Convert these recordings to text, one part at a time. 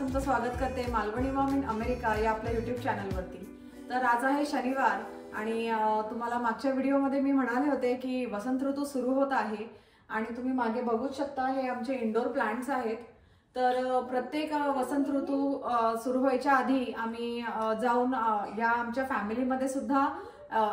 तुमचं स्वागत करते मालवणी मॉम इन अमेरिका या आपल्या यूट्यूब चॅनलवरती। तर आज आहे शनिवार आणि तुम्हाला मागच्या व्हिडिओमध्ये मी म्हणाले होते की वसंत ऋतू सुरू होत आहे आणि तुम्ही मागे बघू शकता हे आमचे इंडोर प्लांट्स आहेत। तर प्रत्येक वसंत ऋतू सुरू व्हायच्या आधी आम्ही जाऊन या आमच्या फॅमिलीमध्ये सुद्धा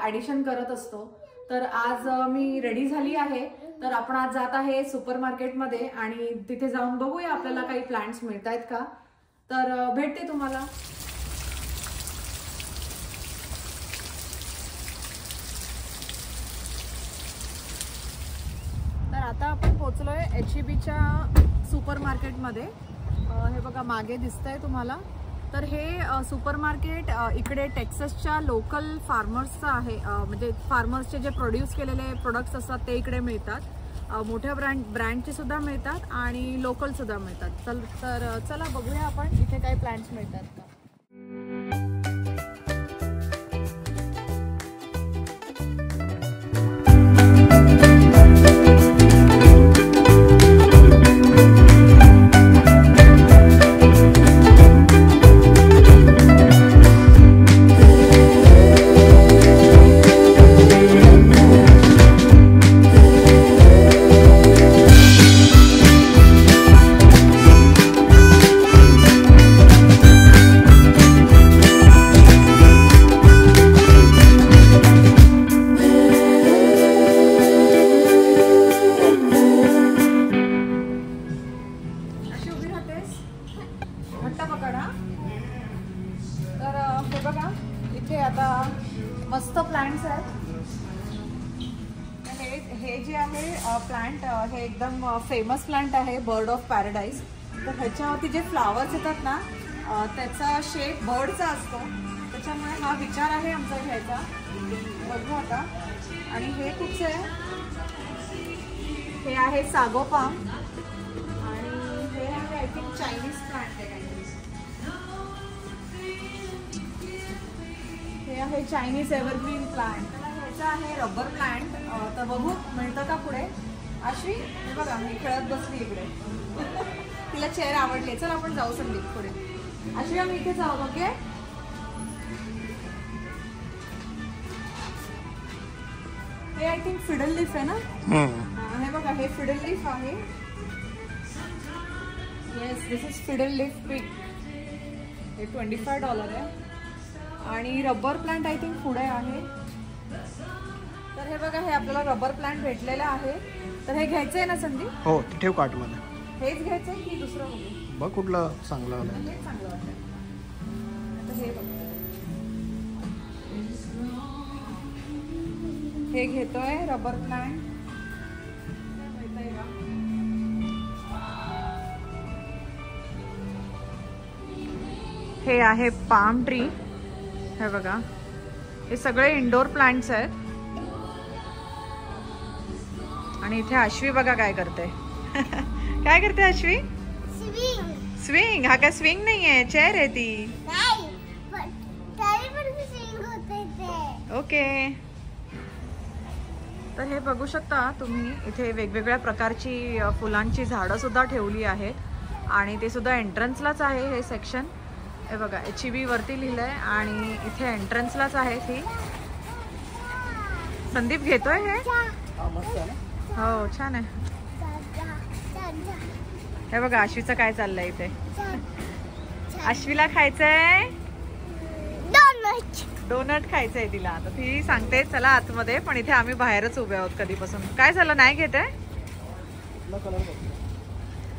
ॲडिशन करत असतो। तर आज मी रेडी झाली आहे, तर आपण आज जात आहे सुपर मार्केटमध्ये आणि तिथे जाऊन बघूया आपल्याला काही प्लांट्स मिळतायत का। तर भेटते तुम्हाला। तर आता आपण पोहोचलोय HEBच्या सुपर मार्केटमध्ये। हे बघा मागे दिसतंय तुम्हाला। तर हे सुपर मार्केट इकडे टेक्सासच्या लोकल फार्मर्सचं आहे, म्हणजे फार्मर्सचे जे प्रोड्यूस केलेले प्रोडक्ट्स असतात ते इकडे मिळतात। मोठ्या ब्रँडचे सुद्धा मिळतात आणि लोकल सुद्धा मिळतात। तर चला बघूया आपण इथे काही प्लांट्स मिळतात का। मस्त प्लांट्स आहेत। हे जे आहे प्लांट हे एकदम फेमस प्लांट आहे, बर्ड ऑफ पॅराडाईज। तर ह्याच्यावरती जे फ्लावर्स येतात ना त्याचा शेप बर्डचा असतो, त्याच्यामुळे हा विचार आहे आमचा घ्यायचा। बघू आता। आणि हे कुठचे आहे? हे आहे सागोपाम आणि हे आहे आय थिंक चायनीज प्लांट आहे काहीतरी। हे आहे चायनीज एव्हरग्रीन प्लांट। ह्याचा आहे रबर प्लांट। तर बघू मिळतं का पुढे। आश्वी हे बघा मी खेळत बसली इकडे तिला चेअर आवडली। चल आपण जाऊ संदीप पुढे। आश्वी आम्ही इथे जाऊ। ओके हे आय थिंक फिडल लीफ आहे ना। हे बघा हे फिडल लीफ आहे। Yes this is fiddle leaf pick. हे $25 आहे आणि रबर प्लांट आय थिंक पुढे आहे। तर हे बघा हे आपल्याला रबर प्लांट भेटलेलं आहे। तर हे घ्यायचंय ना संदीप? हो ठेव कार्टमध्ये। हेच घ्यायचंय की दुसरं बघू? बघ कुठलं चांगलं आलं। हे चांगलं वाटतं। आता हे बघ हे घेतोय रबर प्लांट। हे आहे पाम ट्री। हे बघा हे सगळे इंडोर प्लांट्स आहेत आणि इथे अश्वी बघा काय करते काय करते अश्वी? स्विंग। हा काय स्विंग नाहीये, चेअर आहे ती। ओके तर हे बघू शकता तुम्ही इथे वेगवेगळ्या प्रकारची फुलांची झाडं सुद्धा ठेवली आहेत आणि ते सुद्धा एंट्रन्सलाच आहे हे सेक्शन। हे बघा HEB वरती लिहिलंय आणि इथे एंट्रन्सलाच आहे ती। संदीप घेतोय हे? हो छान आहे। हे बघा आश्वीचं काय चाललंय इथे। आश्वीला खायचंय डोनट खायचंय तिला। आता ती सांगते चला आतमध्ये, पण इथे आम्ही बाहेरच उभे आहोत कधीपासून। काय झालं नाही घेत आहे?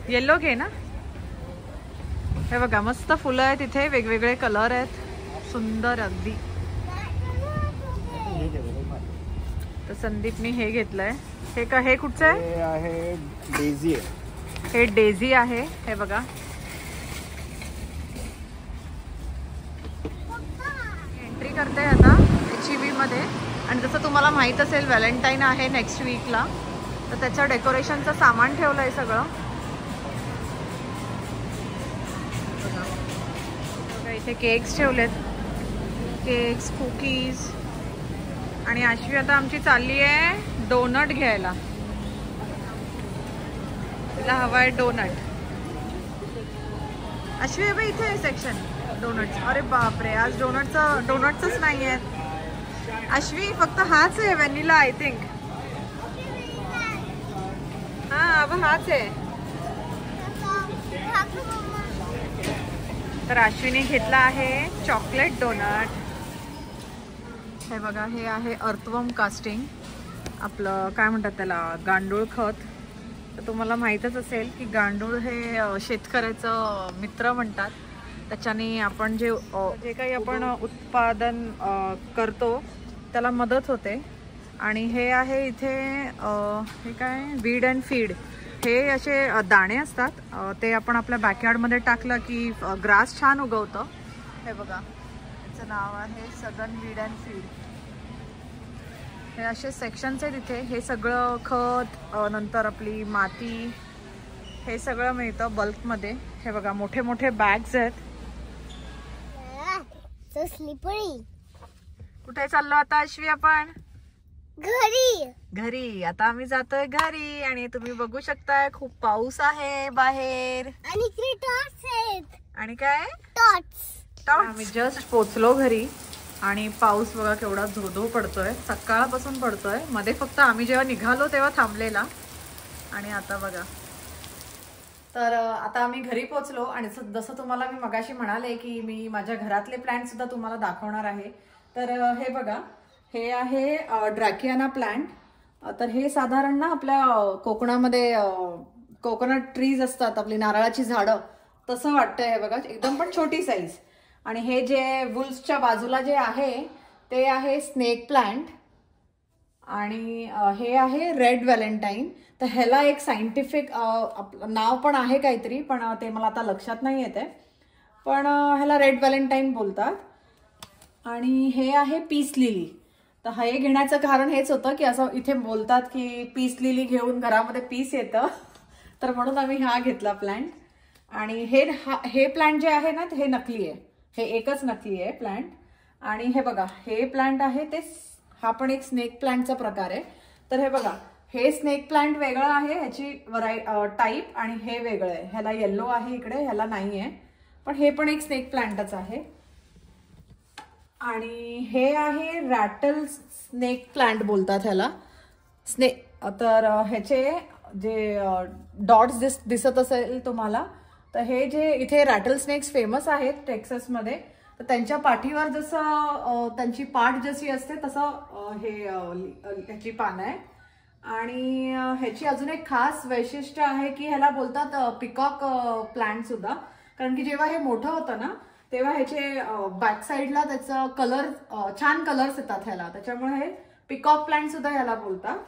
येल्लो घे ना। हे बघा मस्त फुलं आहेत इथे, वेगवेगळे कलर आहेत, सुंदर अगदी। तर संदीपनी हे घेतलंय। हे का हे कुठचं आहे? डेझी आहे। हे डेझी आहे। हे बघा एंट्री करते आता HEB मध्ये। आणि जसं तुम्हाला माहित असेल व्हॅलेंटाईन आहे नेक्स्ट वीकला, तर त्याचं डेकोरेशनचं सामान ठेवलंय सगळं। इथे केक्स ठेवलेत, केक्स कुकीज। आणि आश्वी आता आमची चालली आहे डोनट घ्यायला। तिला हवा आहे डोनट। अश्वी बाई इथे आहे सेक्शन डोनट्स. अरे बापरे, आज डोनट्सच नाही आहेत अश्वी, फक्त हाच आहे व्हॅनिला आय थिंक. हा अब हाच आहे. तर अश्विनी घेतला आहे चॉकलेट डोनट. हे बघा, हे आहे अर्थवम कास्टिंग, आपलं काय म्हणतात त्याला, गांडूळ खत. तर तुम्हाला माहीतच असेल की गांडूळ हे शेतकऱ्याचं मित्र म्हणतात. त्याच्याने आपण जे काही आपण उत्पादन करतो त्याला मदत होते. आणि हे आहे इथे हे काय वीड अँड फीड, हे असे दाणे असतात, ते आपण आपल्या बॅकयार्डमध्ये टाकलं की ग्रास छान उगवतं. हे बघा, त्याचं नाव आहे सदन वीड अँड फीड. हे असे सेक्शन्स आहेत इथे. हे सगळं खत, नंतर आपली माती, हे सगळं मिळतं बल्कमध्ये. हे बघा, मोठे मोठे बॅग्स आहेत. कुठे चाललो आता अश्वी आपण? घरी. आता आम्ही जातोय घरी आणि तुम्ही बघू शकताय खूप पाऊस आहे बाहेर. आणि इकडे टॉर्च आहेत. आणि काय टॉर्च. आम्ही जस्ट पोचलो घरी आणि पाऊस बघा केवढा धो पडतोय, सकाळपासून पडतोय. मध्ये फक्त आम्ही जेव्हा निघालो तेव्हा थांबलेला, आणि आता बघा. तर आता आम्ही घरी पोचलो आणि जसं तुम्हाला मी मगाशी म्हणाले की मी माझ्या घरातले प्लांट सुद्धा तुम्हाला दाखवणार आहे. तर हे बघा, हे आहे ड्रॅकियाना प्लांट. तर हे साधारण ना आपल्या कोकणामध्ये कोकोनट ट्रीज असतात, आपली नारळाची झाडं, तसं वाटतंय. हे बघा, एकदम पण छोटी साईज. आणि हे जे वुल्सच्या बाजूला जे आहे ते आहे स्नेक प्लांट. आणि हे आहे रेड व्हॅलेंटाईन. तर ह्याला एक सायंटिफिक नाव पण आहे काहीतरी, पण ते मला आता लक्षात नाही येते, पण ह्याला रेड व्हॅलेंटाईन बोलतात. आणि हे आहे पीस लिली. तर हे घेण्याचं कारण हेच होतं की असं इथे बोलतात की पीस लिली घेऊन घरामध्ये पीस येतं, तर म्हणून आम्ही हा घेतला प्लांट. आणि हे प्लांट जे आहे ना हे नकली आहे, हे एकच नकली आहे प्लांट. आणि हे बघा, हे प्लांट आहे ते, हा पण एक स्नेक प्लांटचा प्रकार आहे. तर हे बघा, हे स्नेक प्लांट वेगळं आहे, ह्याची टाईप, आणि हे वेगळं आहे. ह्याला येल्लो आहे इकडे, ह्याला नाही आहे, पण हे पण एक स्नेक प्लांटच आहे. आणि हे आहे रॅटल स्नेक प्लांट बोलतात ह्याला, स्नेक. तर ह्याचे जे डॉट्स दिसत असेल तुम्हाला, तर हे जे इथे रॅटल स्नेक्स फेमस आहेत टेक्सासमध्ये, तर त्यांच्या पाठीवर जसं त्यांची पाठ जशी असते तसं हे ह्याची पानं आहे. आणि ह्याची अजून एक खास वैशिष्ट्य आहे की ह्याला बोलतात पिकॉक प्लांट सुद्धा, कारण की जेव्हा हे मोठं होतं ना तेव्हा ह्याचे बॅक साईडला त्याचा कलर, छान कलर्स येतात ह्याला, त्याच्यामुळे हे पिकॉक प्लांट सुद्धा ह्याला बोलतात.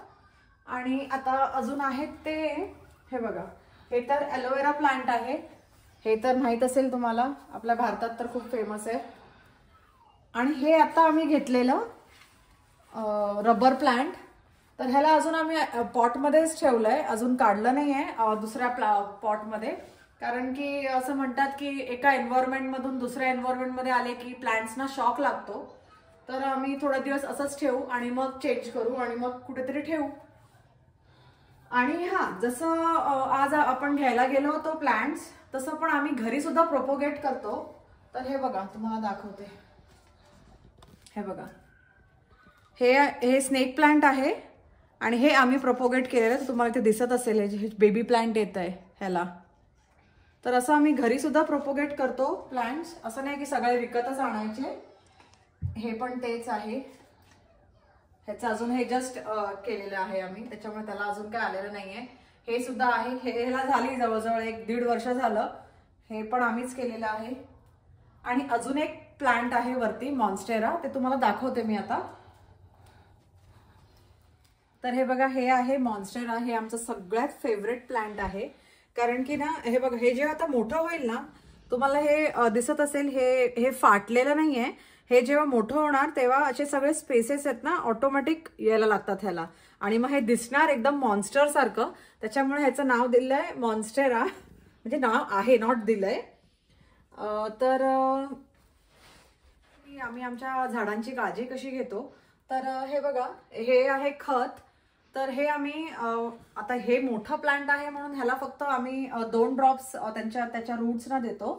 आणि आता अजून आहेत ते, हे बघा, हे तर ॲलोवेरा प्लांट आहे. हे तर माहीत असेल तुम्हाला, आपल्या भारतात तर खूप फेमस आहे. आणि हे आता आम्ही घेतलेलं रबर प्लांट. तर ह्याला अजून आम्ही पॉटमध्येच ठेवलंय, अजून काढलं नाही आहे दुसऱ्या पॉटमध्ये, कारण की असं म्हणतात की एका एन्व्हायरमेंटमधून दुसऱ्या एन्व्हायरमेंटमध्ये आले की प्लांट्सना शॉक लागतो. तर आम्ही थोडे दिवस असंच ठेवू आणि मग चेंज करू आणि मग कुठेतरी ठेवू. आणि हा, जसं आज आपण घ्यायला गेलो होतो प्लांट्स, तसं पण आम्ही घरी सुद्धा प्रोपोगेट करतो. तर हे बघा, तुम्हाला दाखवते. हे बघा, हे स्नेक प्लांट आहे आणि हे आम्ही प्रोपोगेट केलेलं आहे. तुम्हाला इथे दिसत असेल हे बेबी प्लांट येत आहे ह्याला. तर असं आम्ही घरी सुद्धा प्रोपोगेट करतो प्लांट्स, असं नाही की सगळे विकतच आणायचे. हे पण तेच आहे. ह्याचं अजून हे जस्ट केलेलं आहे आम्ही, त्याच्यामुळे त्याला अजून काय आलेलं नाहीये. हे सुद्धा आहे, ह्याला झाली जवळजवळ 1-1.5 वर्ष झालं. हे पण आम्हीच केलेलं आहे. आणि अजून एक प्लांट आहे वरती, मॉन्स्टेरा, ते तुम्हाला दाखवते मी आता. तर हे बघा, हे आहे मॉन्स्टेरा. हे आमचं सगळ्यात फेवरेट प्लांट आहे, कारण की ना हे बघा, हे जेव्हा आता मोठं होईल ना, तुम्हाला हे दिसत असेल, हे फाटलेलं नाहीये. हे जेव्हा मोठं होणार तेव्हा असे सगळे स्पेसेस आहेत ना ऑटोमॅटिक यायला लागतात ह्याला, आणि मग हे दिसणार एकदम मॉन्स्टर सारखं. त्याच्यामुळे ह्याचं नाव दिलंय मॉन्स्टेरा, म्हणजे नाव आहे, नॉट दिलंय. तर आम्ही आमच्या झाडांची काळजी कशी घेतो, तर हे बघा, हे आहे खत. तर हे आम्ही आता हे मोठं प्लांट आहे म्हणून ह्याला फक्त आम्ही 2 ड्रॉप्स त्याच्या रूट्सना देतो.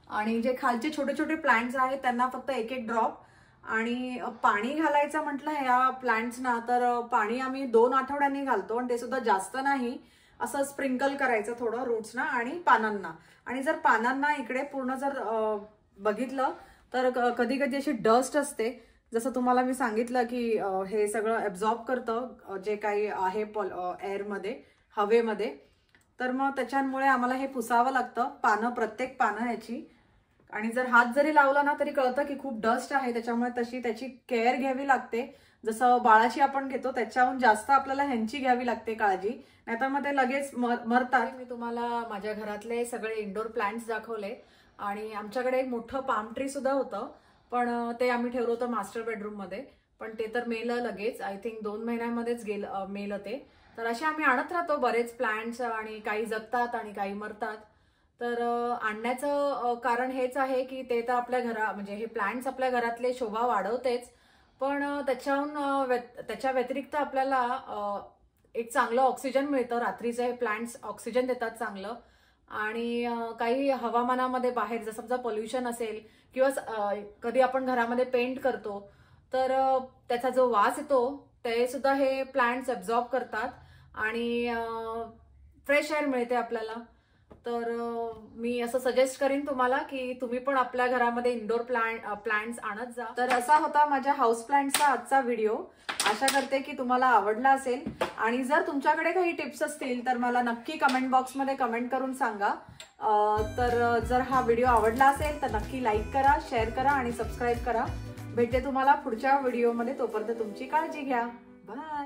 आणि जे खालचे छोटे छोटे प्लांट्स आहेत त्यांना फक्त एक एक ड्रॉप. आणि पाणी घालायचं म्हटलं या प्लांट्सना तर पाणी आम्ही 2 आठवड्यांनी घालतो आणि ते सुद्धा जास्त नाही. असं स्प्रिंकल करायचं थोडं रूट्सना आणि पानांना. आणि जर पानांना इकडे पूर्ण जर बघितलं तर कधी कधी अशी डस्ट असते. जसं तुम्हाला मी सांगितलं की हे सगळं ॲब्झॉर्ब करतं जे काही आहे एअरमध्ये, हवेमध्ये. तर मग त्याच्यामुळे आम्हाला हे पुसावं लागतं पानं, प्रत्येक पानं ह्याची. आणि जर हात जरी लावला ना तरी कळतं की खूप डस्ट आहे, त्याच्यामुळे तशी त्याची केअर घ्यावी लागते. जसं बाळाची आपण घेतो त्याच्याहून जास्त आपल्याला ह्यांची घ्यावी लागते काळजी, नाहीतर मग ते लगेच मरतात. मी तुम्हाला माझ्या घरातले सगळे इंडोर प्लांट्स दाखवले. आणि आमच्याकडे एक मोठं पाम ट्री सुद्धा होतं, पण ते आम्ही ठेवलं होतं मास्टर बेडरूम मध्ये. पण ते तर मेलं लगेच, आय थिंक 2 महिन्यांमध्येच मेलं ते. तर असे आम्ही आणत राहतो बरेच प्लांट्स, आणि काही जगतात आणि काही मरतात. तर आणण्याचं कारण हेच आहे की ते तर आपल्या म्हणजे हे प्लांट्स आपल्या घरातले शोभा वाढवतेच, पण त्याच्या व्यतिरिक्त आपल्याला एक चांगलं ऑक्सिजन मिळतं. रात्रीचं हे प्लांट्स ऑक्सिजन देतात चांगलं. आणि काही हवामानामध्ये बाहेर जर समजा पोल्युशन असेल किंवा कधी आपण घरामध्ये पेंट करतो तर त्याचा जो वास येतो ते सुद्धा हे प्लांट्स ॲब्झॉर्ब करतात आणि फ्रेश एअर मिळते आपल्याला. तर मी असं सजेस्ट करीन तुम्हाला की तुम्ही पण आपल्या घरामध्ये इंडोर प्लांट्स आणत जा. तर असा होता माझ्या हाऊस प्लांट्सचा आजचा व्हिडिओ. आशा करते की तुम्हाला आवडला असेल. आणि जर तुमच्याकडे काही टिप्स असतील तर मला नक्की कमेंट बॉक्समध्ये कमेंट करून सांगा. तर जर हा व्हिडिओ आवडला असेल तर नक्की लाईक करा, शेअर करा आणि सबस्क्राईब करा. भेटते तुम्हाला पुढच्या व्हिडिओमध्ये. तोपर्यंत तुमची काळजी घ्या. बाय.